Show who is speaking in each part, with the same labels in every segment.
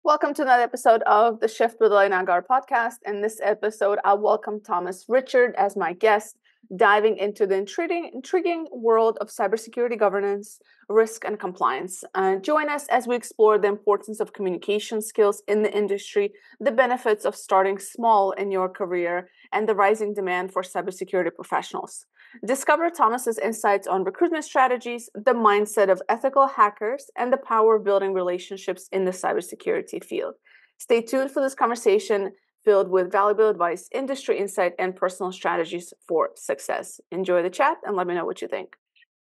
Speaker 1: Welcome to another episode of the Shift with Elena podcast. In this episode, I welcome Thomas Richard as my guest, diving into the intriguing world of cybersecurity governance, risk, and compliance. Join us as we explore the importance of communication skills in the industry, the benefits of starting small in your career, and the rising demand for cybersecurity professionals. Discover Thomas's insights on recruitment strategies, the mindset of ethical hackers, and the power of building relationships in the cybersecurity field. Stay tuned for this conversation filled with valuable advice, industry insight, and personal strategies for success. Enjoy the chat and let me know what you think.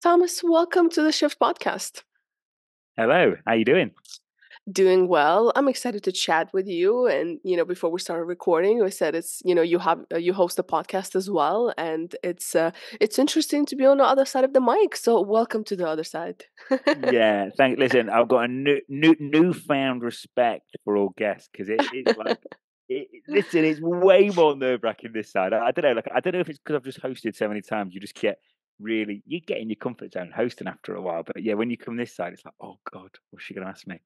Speaker 1: Thomas, welcome to the Shift podcast.
Speaker 2: Hello, how you doing?
Speaker 1: Doing well. I'm excited to chat with you. And before we started recording, we said it's you host a podcast as well, and it's interesting to be on the other side of the mic. So welcome to the other side.
Speaker 2: Yeah, listen, I've got a newfound respect for all guests because it's like. Listen, it's way more nerve-wracking this side. I don't know. I don't know if it's because I've just hosted so many times. You just get you get in your comfort zone hosting after a while. But yeah, when you come this side, it's like, oh God, what's she going to ask me?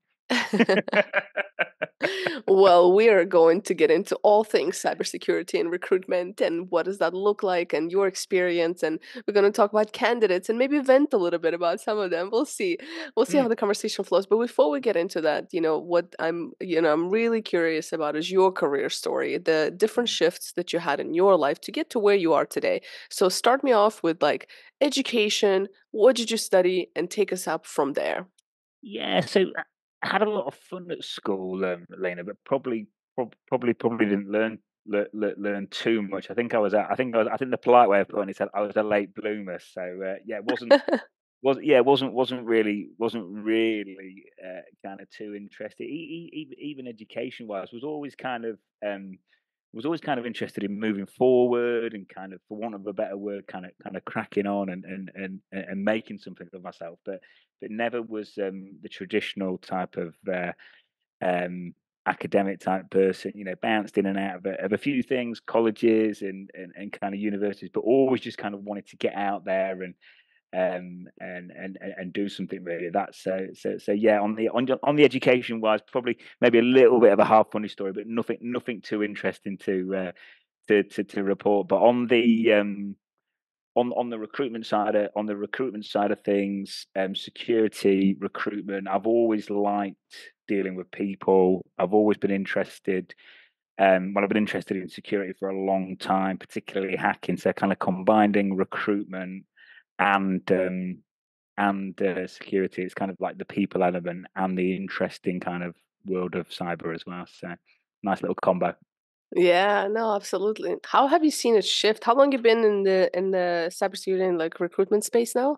Speaker 1: Well, we are going to get into all things cybersecurity and recruitment and what does that look like and your experience, and we're going to talk about candidates and maybe vent a little bit about some of them. We'll see how the conversation flows. But before we get into that, what I'm really curious about is your career story, the different shifts that you had in your life to get to where you are today. So start me off with like education, what did you study, and take us up from there.
Speaker 2: Yeah, so I had a lot of fun at school, Elena, but probably didn't learn too much. I think the polite way of putting it said I was a late bloomer. So yeah, it wasn't really kind of too interested. Even education wise, was always kind of interested in moving forward and kind of, for want of a better word, kind of cracking on and making something of myself. But never was the traditional type of academic type person. Bounced in and out of a few things, colleges and kind of universities, but always just kind of wanted to get out there and do something really. That's so yeah. On the education wise, probably maybe a little bit of a half funny story, but nothing too interesting to report. But on the recruitment side of things, security recruitment, I've always liked dealing with people. I've always been interested. I've been interested in security for a long time, particularly hacking. So kind of combining recruitment and security. It's kind of like the people element and the interesting kind of world of cyber as well. So nice little combo.
Speaker 1: Yeah, no, absolutely. How have you seen it shift? How long you been in the cybersecurity and like recruitment space now?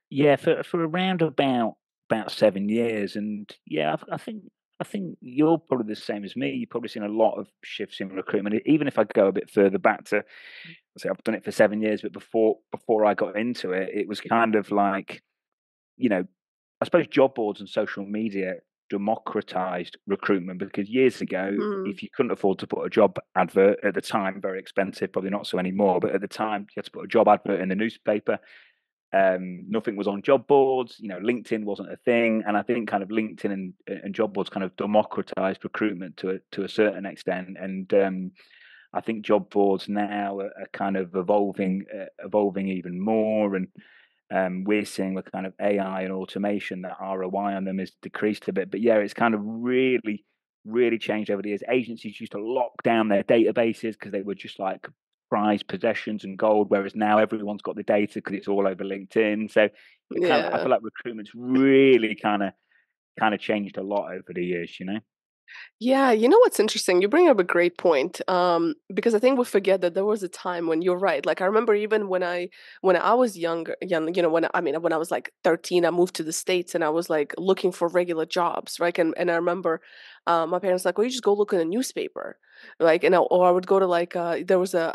Speaker 2: Yeah, for around about 7 years, and yeah, I think you're probably the same as me. You've probably seen a lot of shifts in recruitment. Even if I go a bit further back to, say, I've done it for 7 years, but before I got into it, it was kind of like, I suppose job boards and social media democratized recruitment because years ago, if you couldn't afford to put a job advert at the time, very expensive, probably not so anymore, but at the time, you had to put a job advert in the newspaper. Nothing was on job boards. LinkedIn wasn't a thing, and I think kind of LinkedIn and job boards kind of democratized recruitment to a certain extent. And I think job boards now are kind of evolving even more, and we're seeing with kind of AI and automation that ROI on them has decreased a bit. But yeah, it's kind of really changed over the years. Agencies used to lock down their databases because they were just like prized possessions and gold, whereas now everyone's got the data because it's all over LinkedIn. So I feel like recruitment's really kind of changed a lot over the years.
Speaker 1: Yeah, you know what's interesting? You bring up a great point. Because I think we forget that there was a time when you're right. Like I remember even when I was younger, when I was like 13, I moved to the States and I was like looking for regular jobs, right? And I remember my parents like, well, you just go look in a newspaper. Like or I would go to like I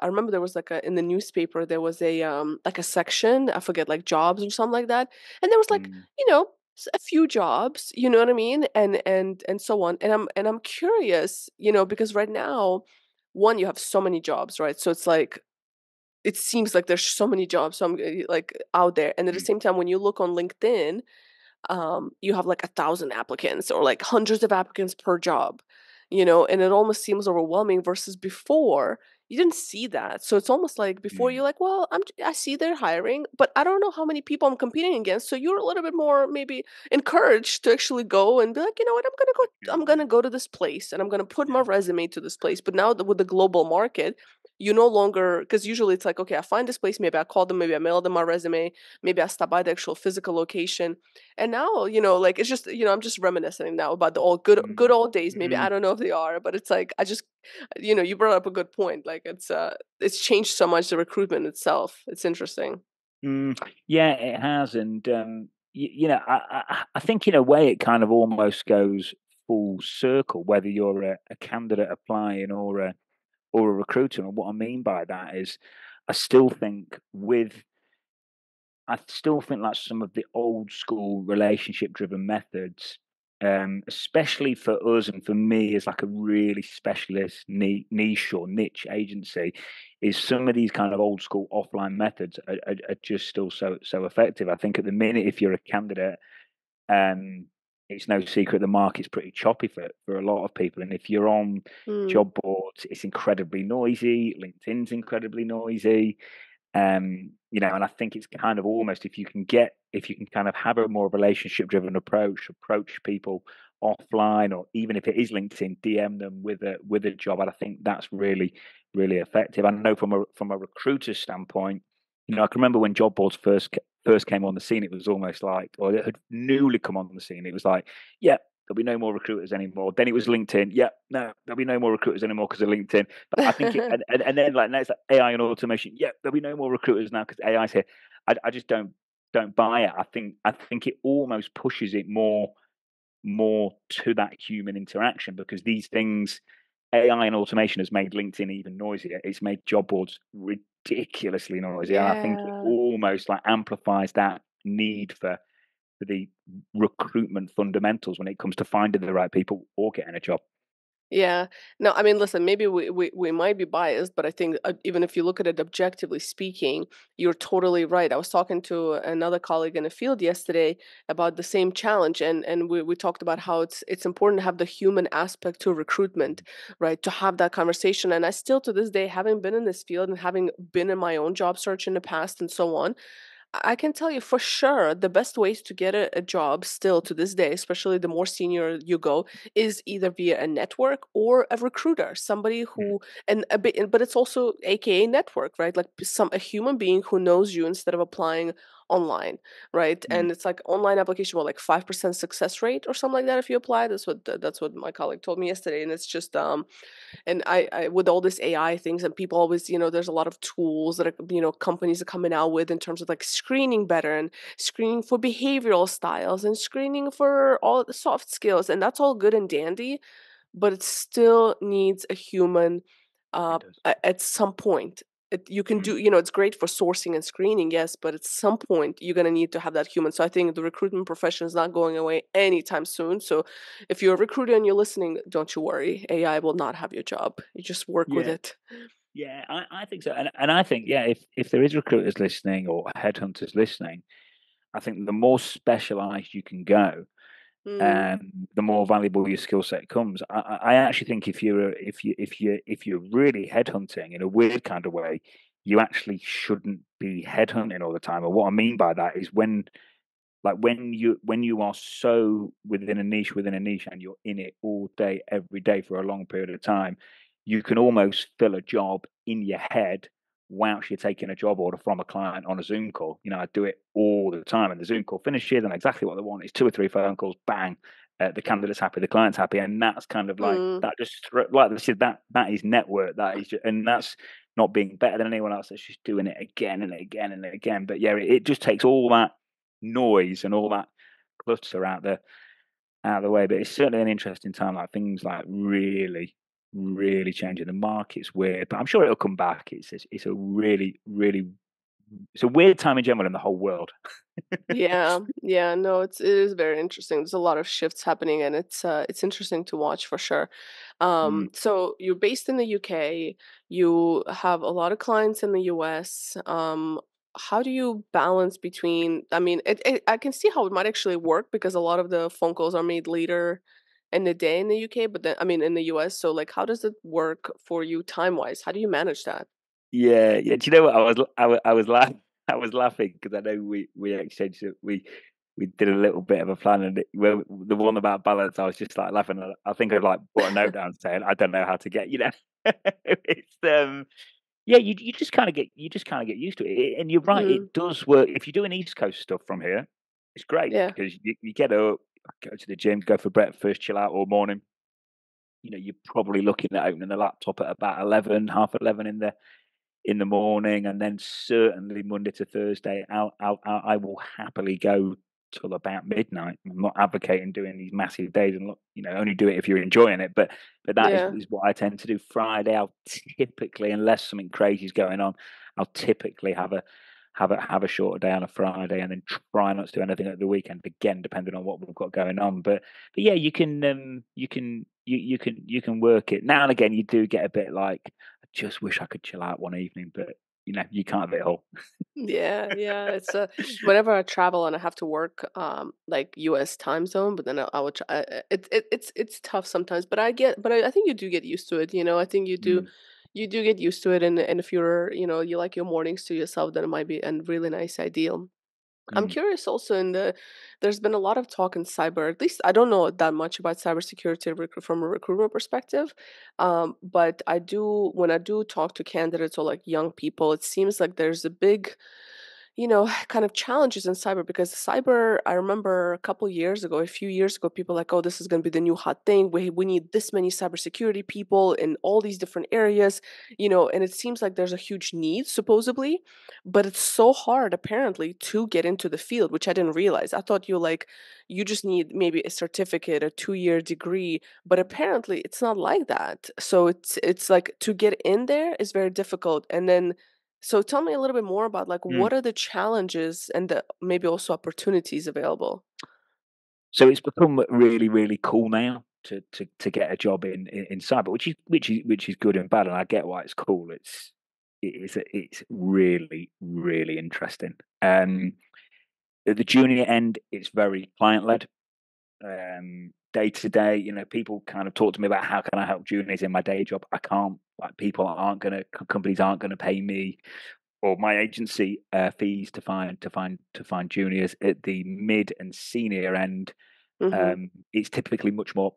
Speaker 1: remember there was like in the newspaper there was like a section, I forget, like jobs or something like that. And there was like, a few jobs, you know what I mean, and so on. And I'm curious, because right now, one, you have so many jobs, right? So it's like it seems like there's so many jobs, so I'm like out there, and at the same time, when you look on LinkedIn,
Speaker 3: you have like 1,000 applicants or like hundreds of applicants per job, and it almost seems overwhelming versus before you didn't see that. So it's almost like before
Speaker 2: Mm,
Speaker 3: you're like, well, I see they're hiring, but I don't know how many people I'm competing against. So you're a little bit more maybe encouraged to actually go and be like, you know what, I'm gonna
Speaker 2: mm,
Speaker 3: go to this place and I'm gonna put my resume to this place. But now with the global market, you no longer, because usually it's like, okay, I find this place, maybe I call them, maybe I mail them my resume, maybe I stop by the actual physical location. And now, like it's just, I'm just reminiscing now about the old good
Speaker 2: mm,
Speaker 3: old days. Maybe I
Speaker 2: mm.
Speaker 3: don't know if they are, but it's like I just, you brought up a good point. Like it's changed so much, the recruitment itself. It's interesting.
Speaker 2: Mm, yeah, it has, and I think in a way it kind of almost goes full circle, whether you're a candidate applying or a recruiter. And what I mean by that is, I still think with I still think like some of the old school relationship driven methods, especially for us and for me as like a really specialist niche or niche agency, is some of these kind of old school offline methods are just still so effective. I think at the minute, if you're a candidate, um, it's no secret the market's pretty choppy for a lot of people. And if you're on
Speaker 3: Mm,
Speaker 2: job boards, it's incredibly noisy. LinkedIn's incredibly noisy. And I think it's kind of almost if you can kind of have a more relationship driven approach people offline, or even if it is LinkedIn, DM them with a job. And I think that's really, really effective. I know from a recruiter standpoint, I can remember when job boards first came on the scene, it was almost like, or it had newly come on the scene, it was like, yeah, there'll be no more recruiters anymore. Then it was LinkedIn. Yeah, no, there'll be no more recruiters anymore because of LinkedIn. But I think and then like now it's like AI and automation. Yeah, there'll be no more recruiters now because AI's here. I just don't buy it. I think it almost pushes it more to that human interaction, because these things, AI and automation has made LinkedIn even noisier. It's made job boards ridiculously noisy, and I think it
Speaker 3: yeah.
Speaker 2: almost like amplifies that need for the recruitment fundamentals when it comes to finding the right people or getting a job.
Speaker 3: Yeah. No, I mean, listen, maybe we might be biased, but I think even if you look at it objectively speaking, you're totally right. I was talking to another colleague in the field yesterday about the same challenge, and we talked about how it's important to have the human aspect to recruitment, right? To have that conversation. And I still to this day, having been in this field and having been in my own job search in the past and so on, I can tell you for sure the best ways to get a job still to this day, especially the more senior you go, is either via a network or a recruiter, somebody
Speaker 2: Mm,
Speaker 3: who, and a bit, but it's also AKA network, right? Like a human being who knows you instead of applying online, right?
Speaker 2: mm,
Speaker 3: And it's like online application, what, like 5% success rate or something like that if you apply. That's what my colleague told me yesterday, and it's just and I with all this AI things, and people always, there's a lot of tools that are, companies are coming out with in terms of like screening better and screening for behavioral styles and screening for all the soft skills, and that's all good and dandy, but it still needs a human
Speaker 2: it does.
Speaker 3: at some point. You can
Speaker 2: Mm,
Speaker 3: do, it's great for sourcing and screening, yes, but at some point you're going to need to have that human. So I think the recruitment profession is not going away anytime soon. So if you're a recruiter and you're listening, don't you worry. AI will not have your job. You just work with
Speaker 2: yeah,
Speaker 3: it.
Speaker 2: yeah, I think so, and I think, yeah, if there is recruiters listening or headhunters listening, I think the more specialised you can go,
Speaker 3: Mm,
Speaker 2: the more valuable your skill set comes. I actually think if you're really headhunting in a weird kind of way, you actually shouldn't be headhunting all the time. And what I mean by that is when you are so within a niche and you're in it all day every day for a long period of time, you can almost fill a job in your head whilst you're taking a job order from a client on a Zoom call. I do it all the time, and the Zoom call finishes and exactly what they want is two or three phone calls, bang, the candidate's happy, the client's happy. And that's kind of like
Speaker 3: mm,
Speaker 2: that, just like I said, that is network, and that's not being better than anyone else. That's just doing it again and again and again. But yeah, it just takes all that noise and all that clutter out of the way. But it's certainly an interesting time. Like things like really, really changing. The market's weird, but I'm sure it'll come back. It's a really, really it's a weird time in general in the whole world.
Speaker 3: yeah, yeah, no, it is very interesting. There's a lot of shifts happening, and it's interesting to watch for sure.
Speaker 2: Mm,
Speaker 3: So you're based in the UK, you have a lot of clients in the US. how do you balance between, I mean, I can see how it might actually work because a lot of the phone calls are made later in the day in the UK, but then, I mean, in the US. So, like, how does it work for you time-wise? How do you manage that?
Speaker 2: Yeah, yeah. Do you know what I was laughing? I was laughing because I know we exchanged it. We did a little bit of a plan, and the one about balance, I was just like laughing. I think I'd like put a note down saying I don't know how to get. It's yeah. You just kind of get used to it, and you're right.
Speaker 3: Mhm.
Speaker 2: It does work if you're doing East Coast stuff from here. It's great
Speaker 3: Yeah.
Speaker 2: because you get up, go to the gym, go for breakfast, chill out all morning. You're probably looking at opening the laptop at about 11, half 11 in the morning, and then certainly Monday to Thursday, I will happily go till about midnight. I'm not advocating doing these massive days, and look, only do it if you're enjoying it. But that is,
Speaker 3: Yeah.
Speaker 2: is what I tend to do. Friday, I'll typically, unless something crazy is going on, I'll typically have a shorter day on a Friday, and then try not to do anything at the weekend. Again, depending on what we've got going on. But yeah, you can work it now and again. You do get a bit like, I just wish I could chill out one evening, but you can't have it all.
Speaker 3: Yeah, yeah. It's whenever I travel and I have to work like US time zone, but then I would try, it's tough sometimes, but I think you do get used to it, you know. I think
Speaker 2: Mm,
Speaker 3: you do get used to it, and if you're, you like your mornings to yourself, then it might be a really nice ideal. I'm
Speaker 2: mm,
Speaker 3: curious also there's been a lot of talk in cyber, at least I don't know that much about cybersecurity from a recruitment perspective. But when I do talk to candidates or like young people, it seems like there's a big, kind of challenges in cyber because cyber, I remember a couple years ago, a few years ago, people like, oh, this is going to be the new hot thing. We need this many cybersecurity people in all these different areas, and it seems like there's a huge need, supposedly, but it's so hard, apparently, to get into the field, which I didn't realize. I thought you just need maybe a certificate, a 2-year degree, but apparently it's not like that. So it's like to get in there is very difficult. And then so tell me a little bit more about like
Speaker 2: mm.
Speaker 3: what are the challenges and the maybe also opportunities available?
Speaker 2: So it's become really, really cool now to get a job in cyber, which is good and bad, and I get why it's cool. It's really, really interesting. At the junior end, it's very client led. Day to day, people kind of talk to me about how can I help juniors in my day job. I can't. Like, companies aren't gonna pay me or my agency fees to find juniors at the mid and senior end.
Speaker 3: Mhm.
Speaker 2: It's typically much more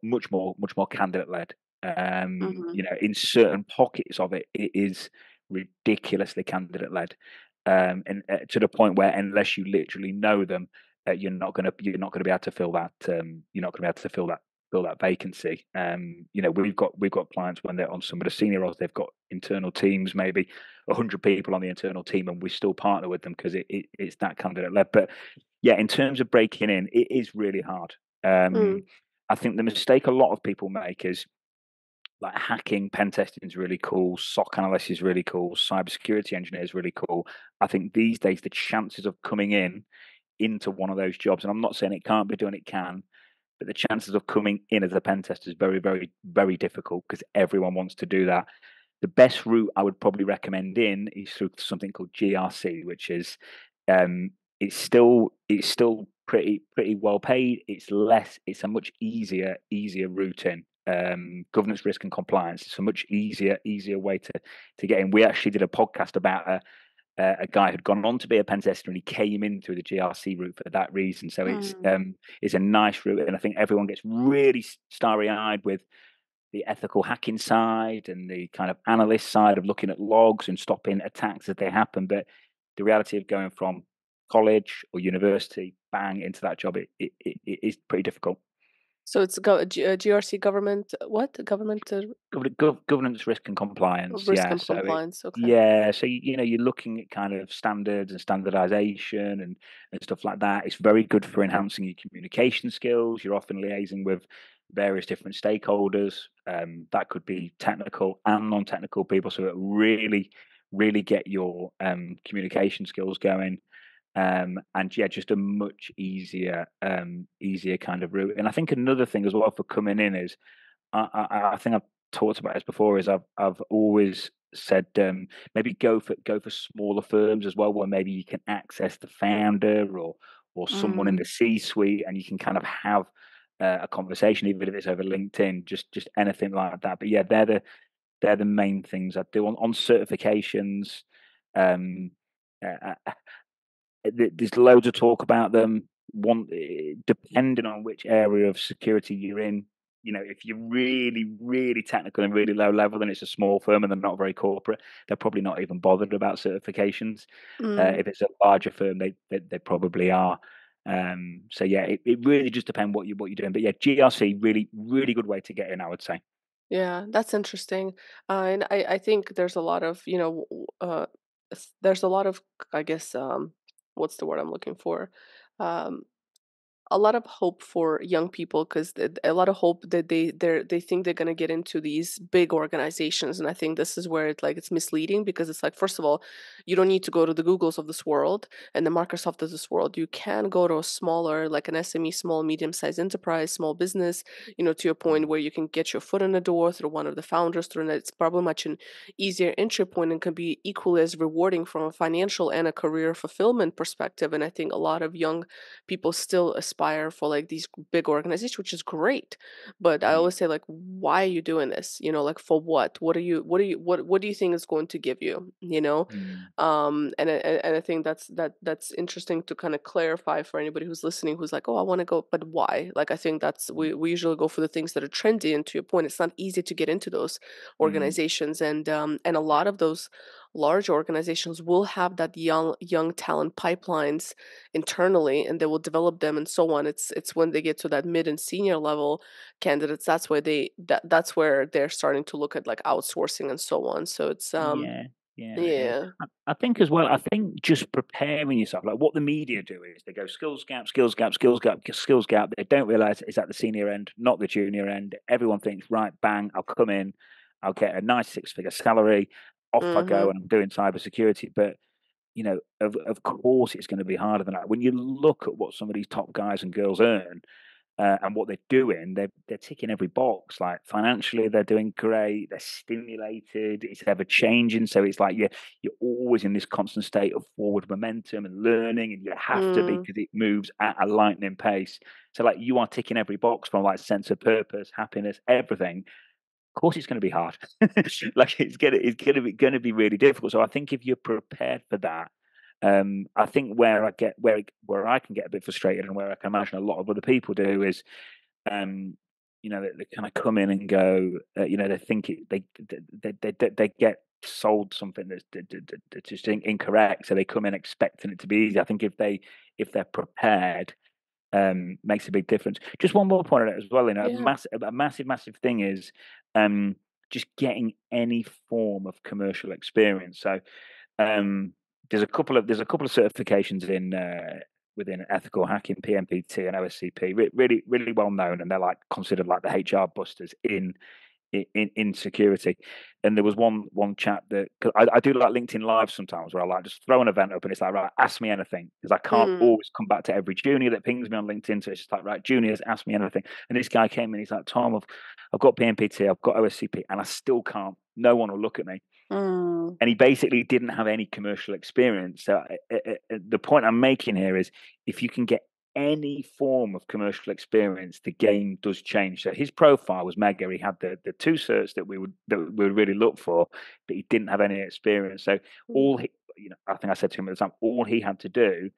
Speaker 2: candidate led.
Speaker 3: Mhm.
Speaker 2: In certain pockets of it, it is ridiculously candidate led, and to the point where unless you literally know them, you're not gonna be able to fill that. You're not gonna be able to fill that vacancy. We've got clients when they're on some of the senior roles, they've got internal teams, maybe 100 people on the internal team, and we still partner with them because it's that candidate led. But yeah, in terms of breaking in, it is really hard. Um,
Speaker 3: Mm.
Speaker 2: I think the mistake a lot of people make is like hacking, pen testing is really cool, SOC analyst is really cool, cybersecurity engineer is really cool. I think these days the chances of coming into one of those jobs, and I'm not saying it can't be done, it can, but the chances of coming in as a pen tester is very, very, very difficult because everyone wants to do that. The best route I would probably recommend in is through something called GRC, which is um, it's still pretty well paid. It's a much easier route in. Governance, risk, and compliance. It's a much easier way to get in. We actually did a podcast about a guy who'd gone on to be a pen tester, and he came in through the GRC route for that reason. So
Speaker 3: Mm.
Speaker 2: it's a nice route, and I think everyone gets really starry eyed with the ethical hacking side and the kind of analyst side of looking at logs and stopping attacks as they happen. But the reality of going from college or university bang into that job, it is pretty difficult.
Speaker 3: So it's GRC, government, what? Government,
Speaker 2: Governance, risk, and compliance.
Speaker 3: risk
Speaker 2: Yeah.
Speaker 3: and
Speaker 2: So
Speaker 3: compliance. Okay.
Speaker 2: yeah. So you're looking at kind of standards and standardization and stuff like that. It's very good for enhancing your communication skills. You're often liaising with various different stakeholders. That could be technical and non-technical people. So it really get your communication skills going. And yeah, just a much easier kind of route. And I think another thing as well for coming in is I think I've talked about this before is I've always said maybe go for smaller firms as well, where maybe you can access the founder or someone in the C-suite, and you can kind of have a conversation, even if it's over LinkedIn, just anything like that. But yeah, they're the main things I do on certifications. Um, there's loads of talk about them. Depending on which area of security you're in, if you're really, really technical and really low level, then it's a small firm and they're not very corporate. They're probably not even bothered about certifications. If it's a larger firm, they probably are. So yeah, it really just depends what you're doing. But yeah, GRC really, really good way to get in, I would say.
Speaker 3: Yeah, that's interesting. And I think there's a lot of, there's a lot of, I guess, what's the word I'm looking for? Um, a lot of hope for young people because a lot of hope that they think they're going to get into these big organizations, and I think this is where it's misleading, because it's like, first of all, you don't need to go to the Googles of this world and the Microsoft of this world. You can go to a smaller, like an SME, small medium-sized enterprise, small business, to your point, where you can get your foot in the door through one of the founders, through, and it's probably much an easier entry point and can be equally as rewarding from a financial and a career fulfillment perspective. And I think a lot of young people still aspire for like these big organizations, which is great. But I always say, like, why are you doing this? Like, for what? What do you think is going to give you?
Speaker 2: Mm.
Speaker 3: And I think that's interesting to kind of clarify for anybody who's listening, who's like, oh, I want to go, but why? Like, I think that's we usually go for the things that are trendy. And to your point, it's not easy to get into those
Speaker 2: Mm.
Speaker 3: organizations, and a lot of those large organizations will have that young talent pipelines internally, and they will develop them and so on. It's when they get to that mid and senior level candidates, that's where they're starting to look at like outsourcing and so on. So it's
Speaker 2: Yeah, yeah.
Speaker 3: yeah.
Speaker 2: I think as well. I think just preparing yourself, like what the media do is they go skills gap, skills gap, skills gap, skills gap. They don't realize it's at the senior end, not the junior end. Everyone thinks, right, bang, I'll come in, I'll get a nice six-figure salary, off I go,
Speaker 3: Mhm.
Speaker 2: and I'm doing cybersecurity. But of course, it's going to be harder than that. When you look at what some of these top guys and girls earn, and what they're doing, they're ticking every box. Like financially, they're doing great. They're stimulated. It's ever changing, so it's like you're always in this constant state of forward momentum and learning, and you have to be,
Speaker 3: Mm.
Speaker 2: because it moves at a lightning pace. So like you are ticking every box from like sense of purpose, happiness, everything. Of course, it's going to be hard. Like it's going to be really difficult. So I think if you're prepared for that, I think where I can get a bit frustrated, and where I can imagine a lot of other people do, is um, they kind of come in and go, they think they get sold something that's just incorrect, so they come in expecting it to be easy. I think if they're prepared, makes a big difference. Just one more point on it as well.
Speaker 3: Yeah.
Speaker 2: A massive thing is just getting any form of commercial experience. So um, there's a couple of certifications in within ethical hacking, PMPT and OSCP, really really well known, and they're like considered like the HR busters in security. And there was one chat that, 'cause I do like LinkedIn Live sometimes, where I like just throw an event up and it's like, right, ask me anything, because I can't
Speaker 3: Mm.
Speaker 2: always come back to every junior that pings me on LinkedIn. So it's just like, right, juniors, ask me anything. And this guy came in, he's like, Tom, I've got PMPT, I've got OSCP, and I still can't. No one will look at me.
Speaker 3: Mm.
Speaker 2: And he basically didn't have any commercial experience. So the point I'm making here is, if you can get any form of commercial experience, the game does change. So his profile was mega. He had the two certs that we would really look for, but he didn't have any experience. So
Speaker 3: Mm.
Speaker 2: all I think I said to him at the time, all he had to do,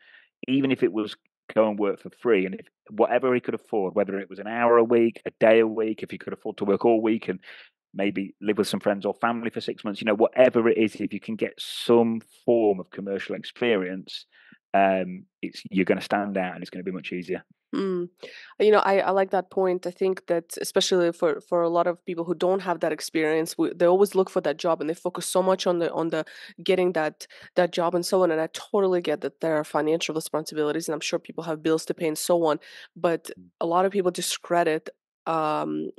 Speaker 2: even if it was go and work for free, and if whatever he could afford, whether it was an hour a week, a day a week, if he could afford to work all week and maybe live with some friends or family for 6 months, whatever it is, if you can get some form of commercial experience, you're going to stand out, and it's going to be much easier.
Speaker 3: Mm. I like that point. I think that especially for a lot of people who don't have that experience, they always look for that job and they focus so much on the getting that job and so on. And I totally get that there are financial responsibilities, and I'm sure people have bills to pay and so on. But a lot of people discredit um,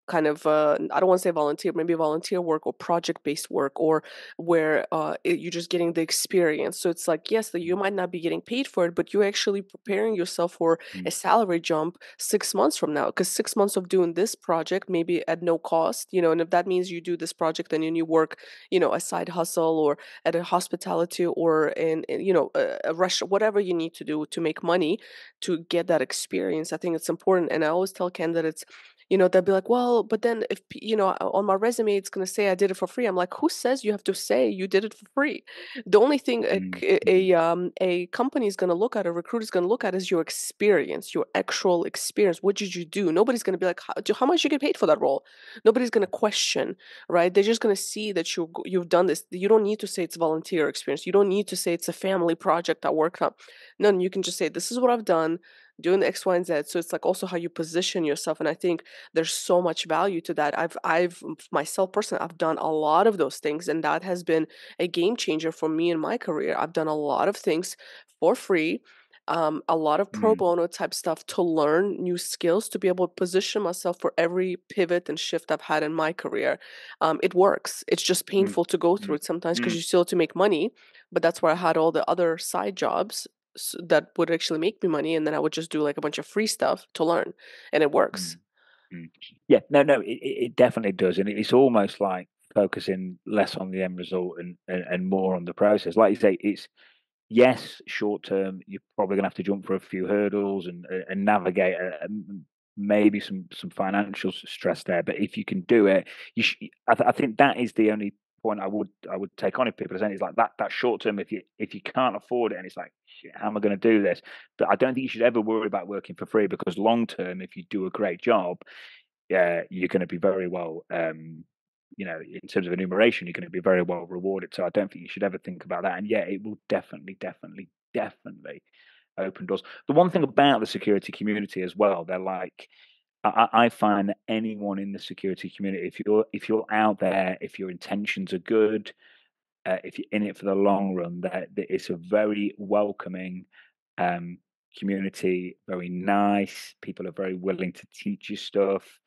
Speaker 3: kind of I don't want to say volunteer, maybe volunteer work or project based work, or where you're just getting the experience. So it's like, yes, that you might not be getting paid for it, but you're actually preparing yourself for a
Speaker 2: Mm,
Speaker 3: salary jump 6 months from now, because 6 months of doing this project maybe at no cost, and if that means you do this project and then you work, a side hustle or at a hospitality or in a restaurant, whatever you need to do to make money to get that experience. I think it's important. And I always tell candidates, they'll be like, well, but then if, on my resume, it's going to say I did it for free. I'm like, who says you have to say you did it for free? The only thing
Speaker 2: mm, mm,
Speaker 3: a company is going to look at, a recruiter is going to look at, is your experience, your actual experience. What did you do? Nobody's going to be like, how much you get paid for that role? Nobody's going to question, right? They're just going to see that you've done this. You don't need to say it's volunteer experience. You don't need to say it's a family project I worked on. No, you can just say, this is what I've done, doing X, Y, and Z. So it's like also how you position yourself. And I think there's so much value to that. I've myself personally, I've done a lot of those things, and that has been a game changer for me in my career. I've done a lot of things for free, a lot of pro
Speaker 2: mm,
Speaker 3: bono type stuff to learn new skills, to be able to position myself for every pivot and shift I've had in my career. It works. It's just
Speaker 2: mm,
Speaker 3: painful to go through
Speaker 2: mm,
Speaker 3: it sometimes because
Speaker 2: mm,
Speaker 3: you still have to make money. But that's where I had all the other side jobs that would actually make me money, and then I would just do like a bunch of free stuff to learn, and it
Speaker 2: mm,
Speaker 3: works.
Speaker 2: mm. Yeah, no, it definitely does, and it's almost like focusing less on the end result and more on the process. Like you say, it's yes, short term, you're probably going to have to jump for a few hurdles and navigate maybe some financial stress there. But if you can do it, I think that is the only point I would take on if people are saying it's like that short term. If you can't afford it and it's like, shit, how am I going to do this? But I don't think you should ever worry about working for free, because long term, if you do a great job, yeah, you're going to be very well. In terms of enumeration, you're going to be very well rewarded. So I don't think you should ever think about that. And yeah, it will definitely open doors. The one thing about the security community as well, they're like, I find that anyone in the security community, if you're out there, if your intentions are good, if you're in it for the long run, that it's a very welcoming um, community, very nice. People are very willing to teach you stuff.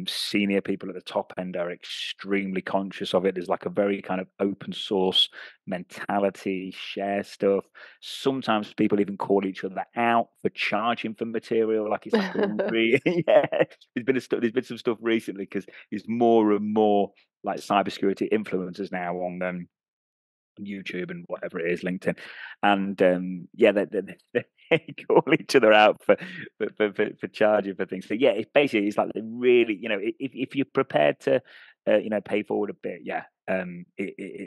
Speaker 2: Senior people at the top end are extremely conscious of it. There's like a very kind of open source mentality, share stuff. Sometimes people even call each other out for charging for material. Like it's like a yeah. There's been some stuff recently because there's more and more like cybersecurity influencers now on YouTube and whatever it is, LinkedIn, and yeah, they call each other out for charging for things. So yeah, it's like they really, if you're prepared to, pay forward a bit, yeah,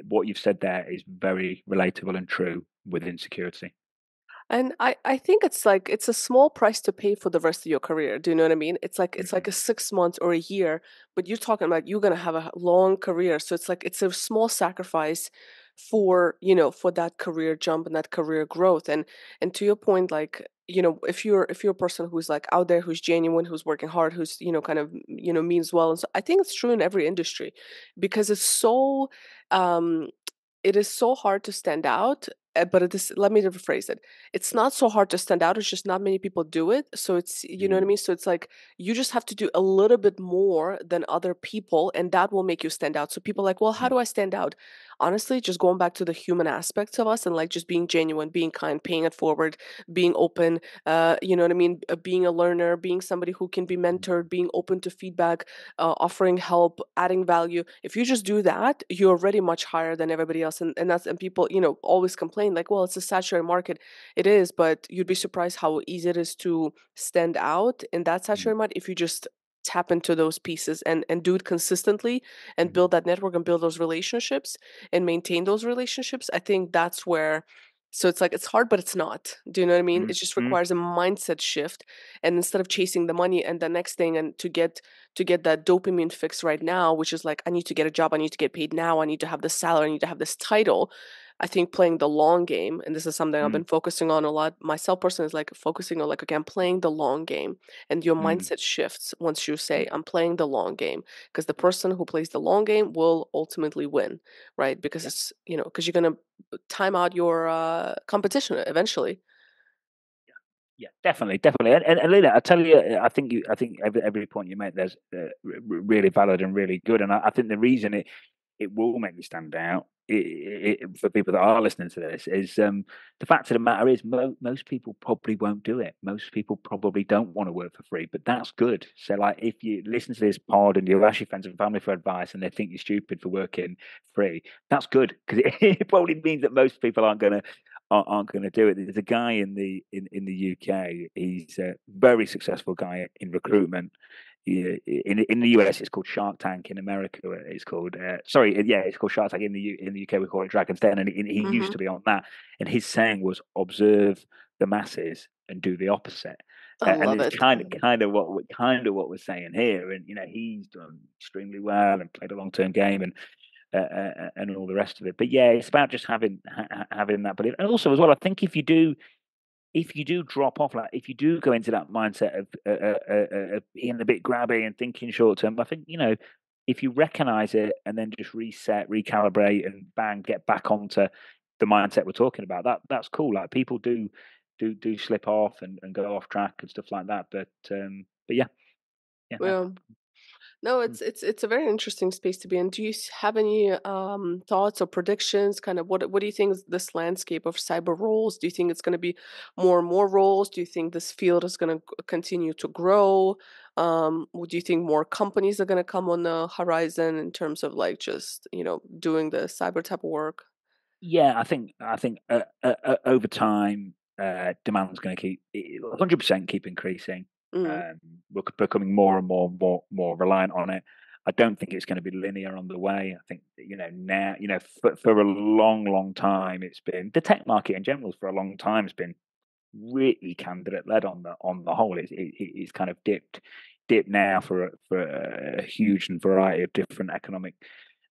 Speaker 2: what you've said there is very relatable and true within security.
Speaker 3: And I think it's like it's a small price to pay for the rest of your career. Do you know what I mean? It's like a 6 months or a year, but you're talking about you're gonna have a long career. So it's like it's a small sacrifice for that career jump and that career growth. And to your point, like, if you're a person who's like out there, who's genuine, who's working hard, who's kind of means well. And so I think it's true in every industry, because um it is so hard to stand out. But it is, let me rephrase it. It's not so hard to stand out. It's just not many people do it. So it's, you know what I
Speaker 2: Mm,
Speaker 3: mean? So it's like you just have to do a little bit more than other people, and that will make you stand out. So people are like, well, how
Speaker 2: mm,
Speaker 3: do I stand out? Honestly, just going back to the human aspects of us, and like just being genuine, being kind, paying it forward, being open, you know what I mean? Being a learner, being somebody who can be mentored, being open to feedback, offering help, adding value. If you just do that, you're already much higher than everybody else. And people, always complain like, well, it's a saturated market. It is, but you'd be surprised how easy it is to stand out in that
Speaker 2: mm,
Speaker 3: saturated market if you just tap into those pieces and do it consistently and
Speaker 2: mm,
Speaker 3: build that network and build those relationships and maintain those relationships. I think that's where, so it's like it's hard, but it's not. Do you know what I mean?
Speaker 2: mm,
Speaker 3: It just
Speaker 2: mm,
Speaker 3: requires a mindset shift. And instead of chasing the money and the next thing, and to get that dopamine fix right now, which is like, I need to get a job, I need to get paid now, I need to have this salary, I need to have this title. I think playing the long game, and this is something I've
Speaker 2: mm,
Speaker 3: been focusing on a lot myself personally, is like focusing on like, okay, I'm playing the long game. And your
Speaker 2: mm,
Speaker 3: mindset shifts once you say,
Speaker 2: mm.
Speaker 3: I'm playing the long game. Because the person who plays the long game will ultimately win, right? Because
Speaker 2: Yeah.
Speaker 3: it's, because you're going to time out your competition eventually.
Speaker 2: Yeah, definitely. And Elena, I tell you, I think every point you make there's really valid and really good. And I think the reason it will make you stand out for people that are listening to this is the fact of the matter is most people probably won't do it. Most people probably don't want to work for free, but that's good. So like if you listen to this pod and you ask your friends and family for advice and they think you're stupid for working free, that's good because it probably means that most people aren't going to do it. There's a guy in the UK. He's a very successful guy in recruitment. In the US, it's called Shark Tank. In America, it's called it's called Shark Tank. In the UK, we call it Dragon's Den. And he used
Speaker 3: Mm-hmm.
Speaker 2: to be on that. And his saying was, "Observe the masses and do the opposite."
Speaker 3: I
Speaker 2: And
Speaker 3: love
Speaker 2: it's
Speaker 3: it.
Speaker 2: kind of what we're saying here. And he's done extremely well and played a long term game and all the rest of it. But yeah, it's about just having that belief. And also as well, I think if you do drop off, like if you do go into that mindset of being a bit grabby and thinking short term, I think if you recognize it and then just reset, recalibrate, and bang, get back onto the mindset we're talking about, that's cool. Like people do slip off and go off track and stuff like that. But yeah, no.
Speaker 3: Well, no,
Speaker 2: Mm.
Speaker 3: it's a very interesting space to be in. Do you have any thoughts or predictions? Kind of what do you think is this landscape of cyber roles? Do you think it's going to be more and more roles? Do you think this field is going to continue to grow? Do you think more companies are going to come on the horizon in terms of like just doing the cyber type of work?
Speaker 2: Yeah, I think over time, demand's going to keep 100% keep increasing.
Speaker 3: Mm.
Speaker 2: We're becoming more and more reliant on it. I don't think it's going to be linear on the way. I think now for a long time it's been the tech market in general for a long time has been really candidate led on the whole. It's kind of dipped now for a huge variety of different economic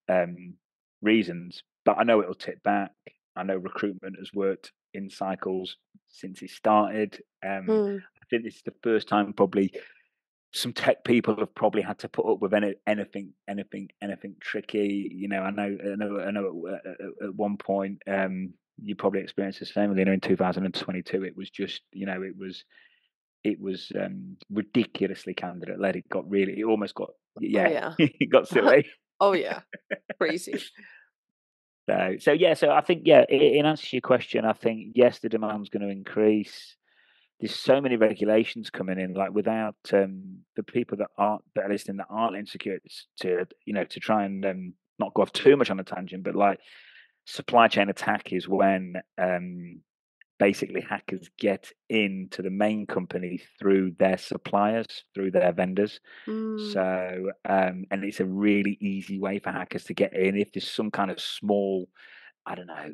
Speaker 2: um, reasons. But I know it'll tip back. I know recruitment has worked in cycles since it started.
Speaker 3: Hmm.
Speaker 2: I think this is the first time probably some tech people have probably had to put up with anything tricky. I know. At one point, you probably experienced the same. In 2022, it was just it was ridiculously candidate led. It almost got
Speaker 3: Oh
Speaker 2: yeah,
Speaker 3: yeah.
Speaker 2: it got silly.
Speaker 3: Oh yeah. Crazy.
Speaker 2: So I think in answer to your question, I think yes, the demand's going to increase. There's so many regulations coming in, like without the people that are listening that aren't insecure to try and not go off too much on a tangent, but like supply chain attack is when basically hackers get into the main company through their suppliers, through their vendors.
Speaker 3: Mm.
Speaker 2: So, and it's a really easy way for hackers to get in if there's some kind of small, I don't know,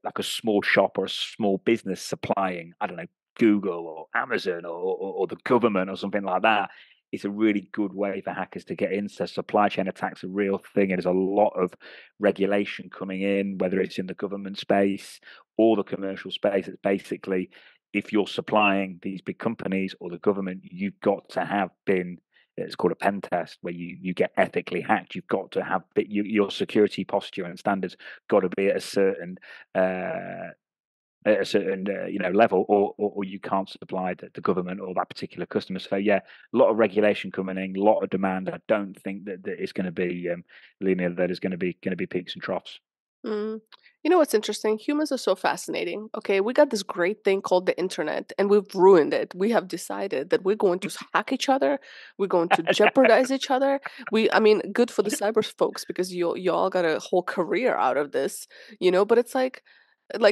Speaker 2: like a small shop or a small business supplying, I don't know, Google or Amazon or the government or something like that. It's a really good way for hackers to get in. So supply chain attacks a real thing, and there's a lot of regulation coming in, whether it's in the government space or the commercial space. It's basically if you're supplying these big companies or the government, you've got to have been. It's called a pen test, where you get ethically hacked. You've got to have your security posture and standards got to be uh, at a certain level, or you can't supply the government or that particular customer. So yeah, a lot of regulation coming in, a lot of demand. I don't think that it's going to be linear. That is going to be peaks and troughs.
Speaker 3: Mm. You know what's interesting? Humans are so fascinating. Okay, we got this great thing called the internet, and we've ruined it. We have decided that we're going to hack each other. We're going to jeopardize each other. I mean, good for the cyber folks because you all got a whole career out of this, But it's like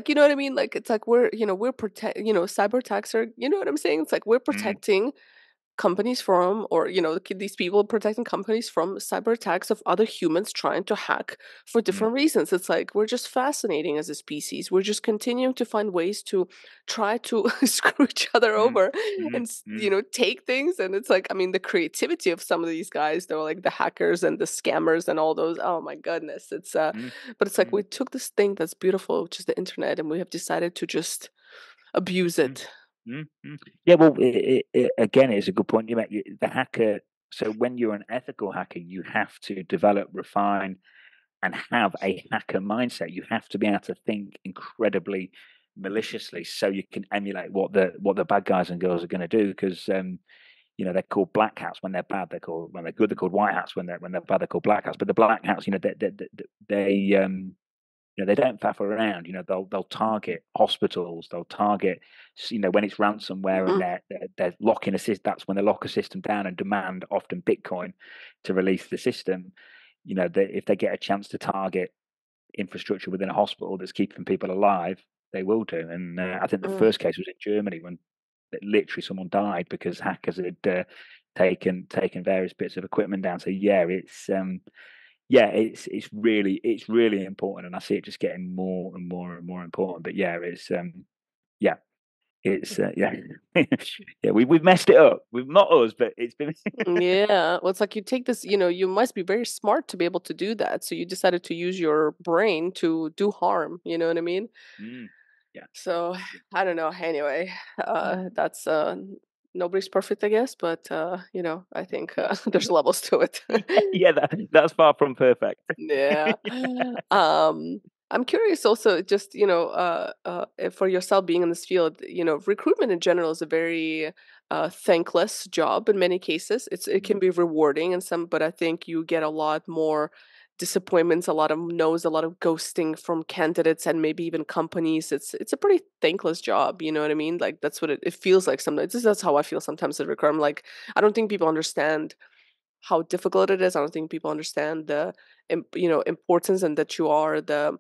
Speaker 3: you know what I mean? Like it's like we're protect. Cyber attacks are. You know what I'm saying? It's like we're
Speaker 2: Mm,
Speaker 3: protecting companies from, or these people protecting companies from cyber attacks of other humans trying to hack for
Speaker 2: mm,
Speaker 3: different reasons. It's like we're just fascinating as a species. We're just continuing to find ways to try to screw each other
Speaker 2: mm,
Speaker 3: over
Speaker 2: mm,
Speaker 3: and
Speaker 2: mm,
Speaker 3: take things. And it's like, I mean, the creativity of some of these guys, they're like the hackers and the scammers and all those. Oh my goodness,
Speaker 2: mm,
Speaker 3: but it's like
Speaker 2: mm,
Speaker 3: we took this thing that's beautiful, which is the internet, and we have decided to just abuse
Speaker 2: mm.
Speaker 3: it.
Speaker 2: Yeah, well, again, it's a good point you make. The hacker. So when you're an ethical hacker, you have to develop, refine, and have a hacker mindset. You have to be able to think incredibly maliciously, so you can emulate what the bad guys and girls are going to do. Because they're called black hats when they're bad. When they're good, they're called white hats. When they're bad, they're called black hats. But the black hats, they don't faff around. They'll target hospitals. They'll target, when it's ransomware and they're locking a system. That's when they lock a system down and demand often Bitcoin to release the system. If they get a chance to target infrastructure within a hospital that's keeping people alive, they will do. And I think the first case was in Germany when literally someone died because hackers had taken various bits of equipment down. So it's really important, and I see it just getting more and more and more important. But we've messed it up. We've not us, but it's been
Speaker 3: Yeah, well, it's like you take this, you must be very smart to be able to do that. So you decided to use your brain to do harm. You know what I mean?
Speaker 2: Yeah.
Speaker 3: So I don't know. Anyway, that's nobody's perfect, I guess, but I think there's levels to it.
Speaker 2: Yeah, that's far from perfect.
Speaker 3: Yeah. I'm curious also, just for yourself being in this field, recruitment in general is a very thankless job in many cases. It can be rewarding and some, but I think you get a lot more disappointments, a lot of no's, a lot of ghosting from candidates and maybe even companies. It's a pretty thankless job, you know what I mean? Like that's what it feels like sometimes. That's how I feel sometimes at recruitment. Like I don't think people understand how difficult it is. I don't think people understand the importance, and that you are the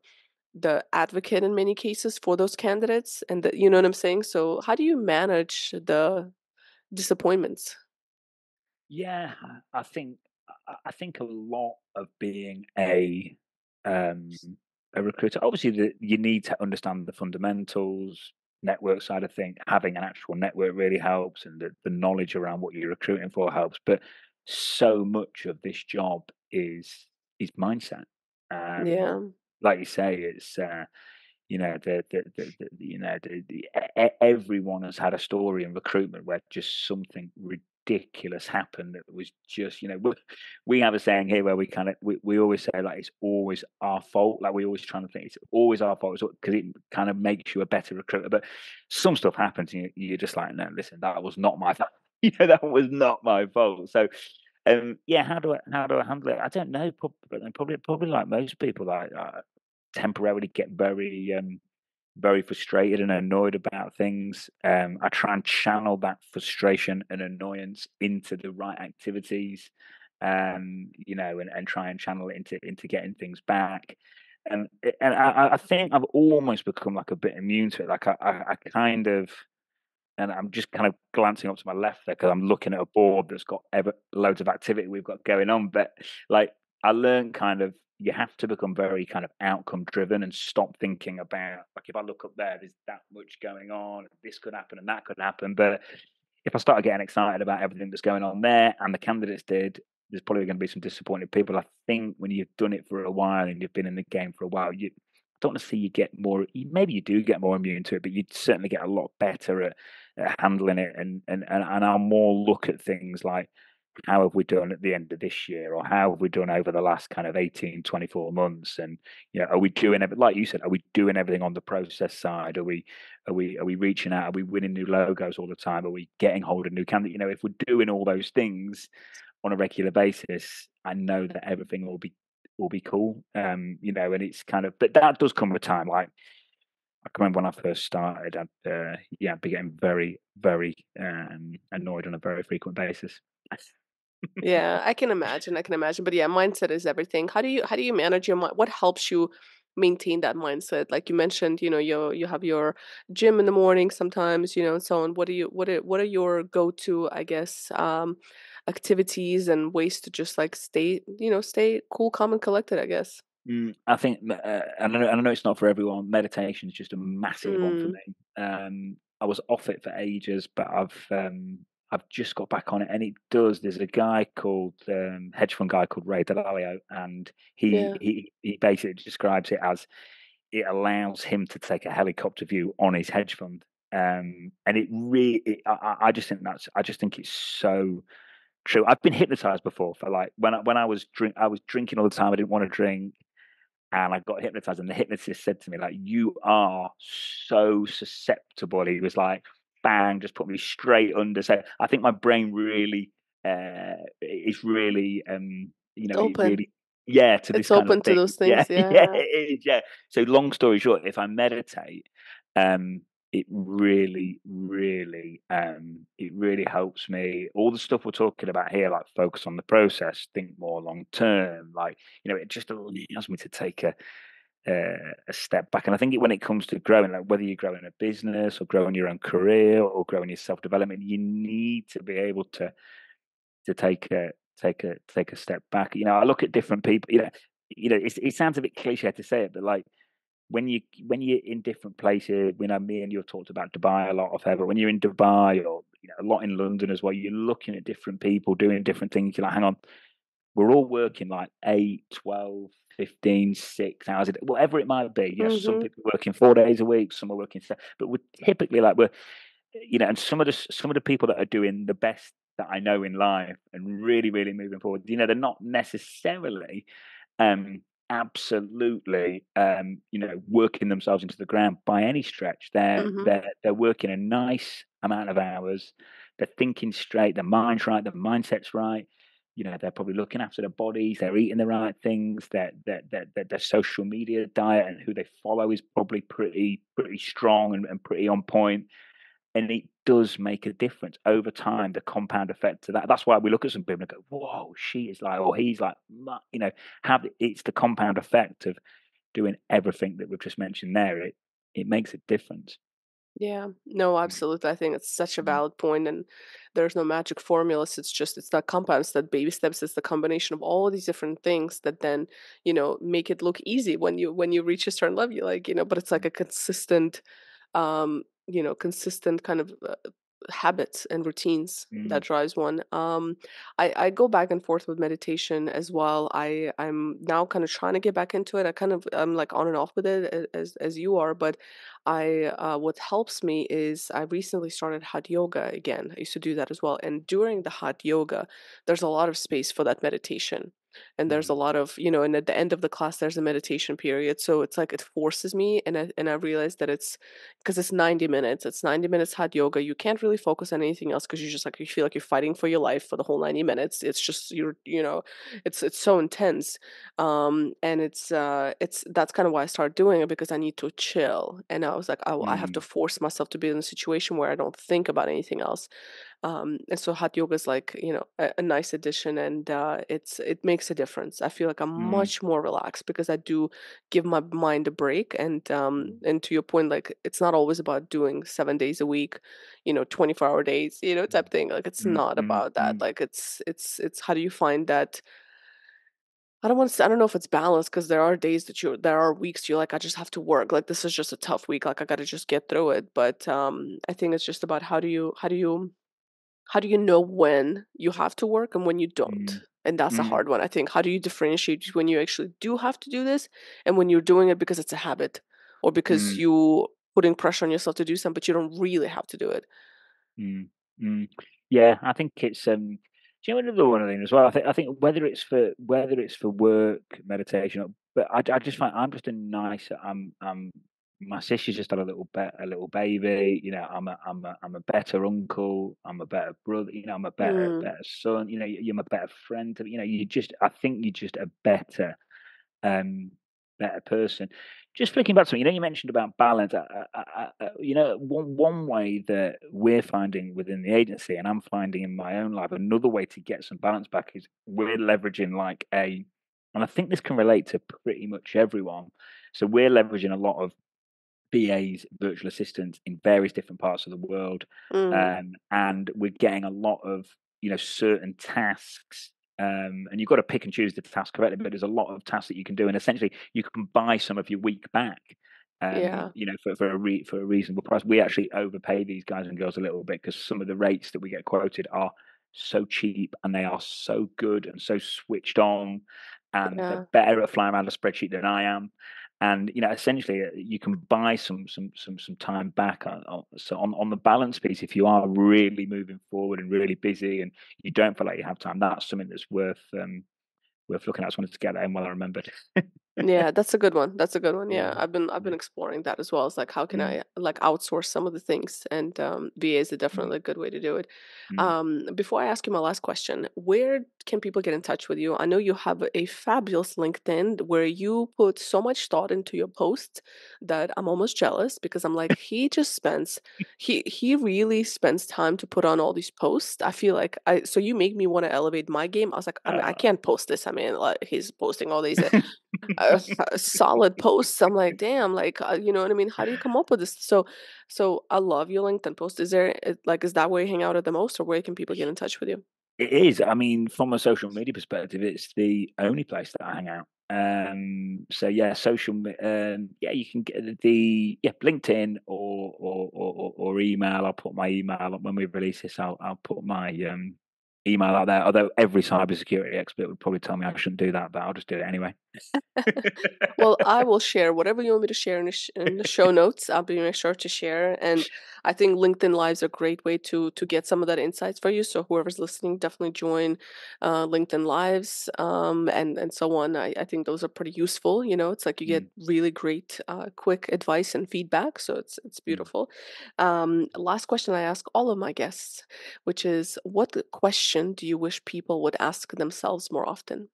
Speaker 3: advocate in many cases for those candidates, and that, you know what I'm saying. So how do you manage the disappointments?
Speaker 2: Yeah, I think a lot of being a recruiter. Obviously, you need to understand the fundamentals, network side of things. Having an actual network really helps, and the knowledge around what you're recruiting for helps. But so much of this job is mindset.
Speaker 3: Yeah.
Speaker 2: Like you say, it's everyone has had a story in recruitment where just something ridiculous happened that was just, we have a saying here where we always say, like, it's always our fault. Like, we always trying to think it's always our fault because it kind of makes you a better recruiter. But some stuff happens and you're just like, no, listen, that was not my fault. That was not my fault. So how do I handle it? I don't know. Probably like most people, like temporarily get very frustrated and annoyed about things. I try and channel that frustration and annoyance into the right activities, and try and channel it into getting things back. And I think I've almost become like a bit immune to it. Like I kind of, and I'm just kind of glancing up to my left there because I'm looking at a board that's got loads of activity we've got going on. But like I learned kind of you have to become very kind of outcome driven and stop thinking about, like, if I look up there's that much going on, this could happen and that could happen. But if I started getting excited about everything that's going on there and the candidates did, there's probably going to be some disappointed people. I think when you've done it for a while and you've been in the game for a while, I don't want to see you get more. Maybe you do get more immune to it, but you'd certainly get a lot better at handling it. And I'll more look at things like, how have we done at the end of this year, or how have we done over the last kind of 18, 24 months? And are we doing everything, like you said, are we doing everything on the process side? Are we reaching out? Are we winning new logos all the time? Are we getting hold of new candidates? If we're doing all those things on a regular basis, I know that everything will be cool. And it's kind of, but that does come with time. Like, I can remember when I first started, I'd be getting very, very annoyed on a very frequent basis.
Speaker 3: Yeah, I can imagine. I can imagine. But yeah, mindset is everything. How do you manage your mind? What helps you maintain that mindset? Like you mentioned, you have your gym in the morning sometimes, and so on. What are your go-to, I guess, activities and ways to just like stay cool, calm, and collected, I guess.
Speaker 2: I think, and I know it's not for everyone. Meditation is just a massive one for
Speaker 3: Mm,
Speaker 2: me. I was off it for ages, but I've just got back on it, and it does. There's a guy called hedge fund guy called Ray Dalio, and he
Speaker 3: yeah.
Speaker 2: he basically describes it as it allows him to take a helicopter view on his hedge fund. And it really, I just think I just think it's so true. I've been hypnotized before for, like, when I was drinking all the time. I didn't want to drink. and I got hypnotized, and the hypnotist said to me, like, you are so susceptible. He was like, bang, just put me straight under. So I think my brain really is really it
Speaker 3: Open.
Speaker 2: really, yeah, to this
Speaker 3: It's
Speaker 2: kind of
Speaker 3: open to
Speaker 2: thing.
Speaker 3: those
Speaker 2: Yeah,
Speaker 3: things.
Speaker 2: yeah,
Speaker 3: Yeah.
Speaker 2: it is, yeah. So long story short, if I meditate, it really, really, it really helps me. All the stuff we're talking about here, like focus on the process, think more long term, like, it just allows me to take a step back. And I think when it comes to growing, like whether you're growing a business or growing your own career or growing your self development, you need to be able to take a step back. I look at different people. It sounds a bit cliche to say it, but like when you're in different places, me and you have talked about Dubai a lot of ever. When you're in Dubai or a lot in London as well, you're looking at different people doing different things. You're like, hang on, we're all working like 8, 12, 15, 6 hours a day, whatever it might be. Some
Speaker 3: Mm-hmm.
Speaker 2: people are working 4 days a week, some are working but we're typically like and some of the people that are doing the best that I know in life and really, really moving forward, they're not necessarily absolutely working themselves into the ground by any stretch. They're
Speaker 3: Mm-hmm.
Speaker 2: they're they're working a nice amount of hours. They're thinking straight. Their mind's right. Their mindset's right. They're probably looking after their bodies. They're eating the right things. Their social media diet and who they follow is probably pretty strong and pretty on point. And it does make a difference over time, the compound effect to that. That's why we look at some people and go, whoa, she is like, or he's like, it's the compound effect of doing everything that we've just mentioned there. It makes a difference.
Speaker 3: Yeah, no,
Speaker 2: Mm,
Speaker 3: absolutely. I think it's such a
Speaker 2: mm,
Speaker 3: valid point, and there's no magic formulas. It's not compounds, that baby steps. It's the combination of all these different things that then make it look easy when you reach a certain level. But it's like a consistent kind of habits and routines that
Speaker 2: mm,
Speaker 3: drives one. I go back and forth with meditation as well. I'm now kind of trying to get back into it. I'm like on and off with it as you are, but what helps me is I recently started hot yoga again. I used to do that as well, and during the hot yoga, there's a lot of space for that meditation. And there's a
Speaker 2: mm,
Speaker 3: lot of, and at the end of the class, there's a meditation period. So it's like it forces me, and I realized that it's because it's 90 minutes. It's 90 minutes hot yoga. You can't really focus on anything else because you feel like you're fighting for your life for the whole 90 minutes. It's just it's so intense. And it's that's kind of why I started doing it, because I need to chill. And I was like, I have to
Speaker 2: mm,
Speaker 3: force myself to be in a situation where I don't think about anything else. And so hot yoga is like, a nice addition, and it makes a difference. I feel like I'm
Speaker 2: mm,
Speaker 3: much more relaxed because I do give my mind a break.
Speaker 2: mm,
Speaker 3: And to your point, like it's not always about doing 7 days a week, 24-hour days, type thing. Like it's
Speaker 2: mm,
Speaker 3: not
Speaker 2: mm,
Speaker 3: about that.
Speaker 2: mm,
Speaker 3: Like it's how do you find that? I don't know if it's balanced, because there are weeks you're like, I just have to work. Like this is just a tough week. Like I got to just get through it. But I think it's just about how do you know when you have to work and when you don't?
Speaker 2: mm,
Speaker 3: And that's a
Speaker 2: mm,
Speaker 3: hard one. I think, how do you differentiate when you actually do have to do this and when you're doing it because it's a habit, or because
Speaker 2: mm.
Speaker 3: you putting pressure on yourself to do something, but you don't really have to do it?
Speaker 2: Mm, mm. Yeah, I think it's do you know another one of them as well? I think whether it's for work, meditation, but I just find I'm just a nicer. My sister's just had a little baby. I'm a better uncle. I'm a better brother. I'm a
Speaker 3: Mm,
Speaker 2: better son. You're my better friend. I think you're just a um, better person. Just thinking back to something, you mentioned about balance. One way that we're finding within the agency, and I'm finding in my own life, another way to get some balance back is we're leveraging and I think this can relate to pretty much everyone. So we're leveraging a lot of VAs, virtual assistants in various different parts of the world,
Speaker 3: mm,
Speaker 2: and we're getting a lot of certain tasks. And you've got to pick and choose the task correctly, but there's a lot of tasks that you can do, and essentially you can buy some of your week back.
Speaker 3: yeah,
Speaker 2: For a reasonable price. We actually overpay these guys and girls a little bit because some of the rates that we get quoted are so cheap and they are so good and so switched on, and
Speaker 3: yeah.
Speaker 2: they're better at flying around a spreadsheet than I am. And essentially, you can buy some time back. So on the balance piece, if you are really moving forward and really busy, and you don't feel like you have time, that's something that's worth looking at. I just wanted to get that in while I remembered.
Speaker 3: Yeah, that's a good one. That's a good one. Yeah,
Speaker 2: Yeah.
Speaker 3: I've been
Speaker 2: Yeah.
Speaker 3: exploring that as well. It's like how can
Speaker 2: Mm,
Speaker 3: I like outsource some of the things, and VA is
Speaker 2: mm,
Speaker 3: definitely a good way to do it.
Speaker 2: mm.
Speaker 3: Before I ask you my last question, where can people get in touch with you? I know you have a fabulous LinkedIn where you put so much thought into your posts that I'm almost jealous because I'm like he really spends time to put on all these posts. I feel like I so you make me want to elevate my game. I was like, I mean, I
Speaker 2: Uh,
Speaker 3: can't post this. I mean, like he's posting all these solid posts. I'm like, damn, like, you know what I mean? How do you come up with this? So I love your LinkedIn post. Is there like, is that where you hang out at the most, or where can people get in touch with you?
Speaker 2: it is. I mean, from a social media perspective, it's the only place that I hang out. So yeah, yeah, you can get LinkedIn or email. I'll put my email up when we release this. I'll put my email out there. Although every cybersecurity expert would probably tell me I shouldn't do that, but I'll just do it anyway.
Speaker 3: Well, I will share whatever you want me to share in the show notes. I'll be make sure to share, and I think LinkedIn Lives are a great way to get some of that insights for you. So whoever's listening, definitely join LinkedIn Lives, and so on. I think those are pretty useful. You know, it's like you get
Speaker 2: Mm,
Speaker 3: really great quick advice and feedback. So it's
Speaker 2: mm.
Speaker 3: beautiful. Last question I ask all of my guests, which is, what question do you wish people would ask themselves more often?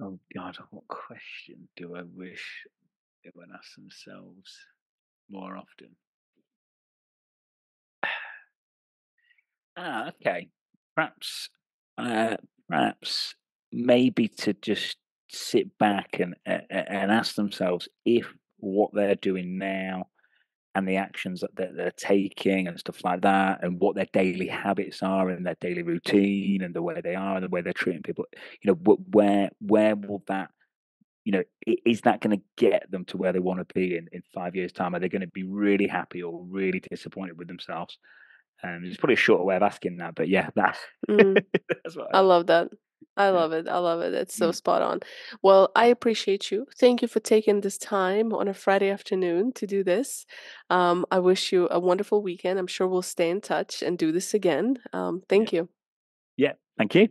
Speaker 2: Oh God, what question do I wish they would ask themselves more often? Okay. Perhaps, uh, perhaps maybe to just sit back and ask themselves if what they're doing now and the actions that they're taking and stuff like that, and what their daily habits are and their daily routine and the way they are and the way they're treating people, where will that, is that going to get them to where they want to be in 5 years' time? Are they going to be really happy or really disappointed with themselves? It's probably a shorter way of asking that, but yeah, that
Speaker 3: Mm.
Speaker 2: that's what
Speaker 3: I
Speaker 2: I
Speaker 3: love that. I
Speaker 2: yeah.
Speaker 3: love it. I love it. It's so
Speaker 2: Mm,
Speaker 3: spot on. Well, I appreciate you. Thank you for taking this time on a Friday afternoon to do this. I wish you a wonderful weekend. I'm sure we'll stay in touch and do this again.
Speaker 2: yeah.
Speaker 3: Thank you.
Speaker 2: Yeah. Thank you.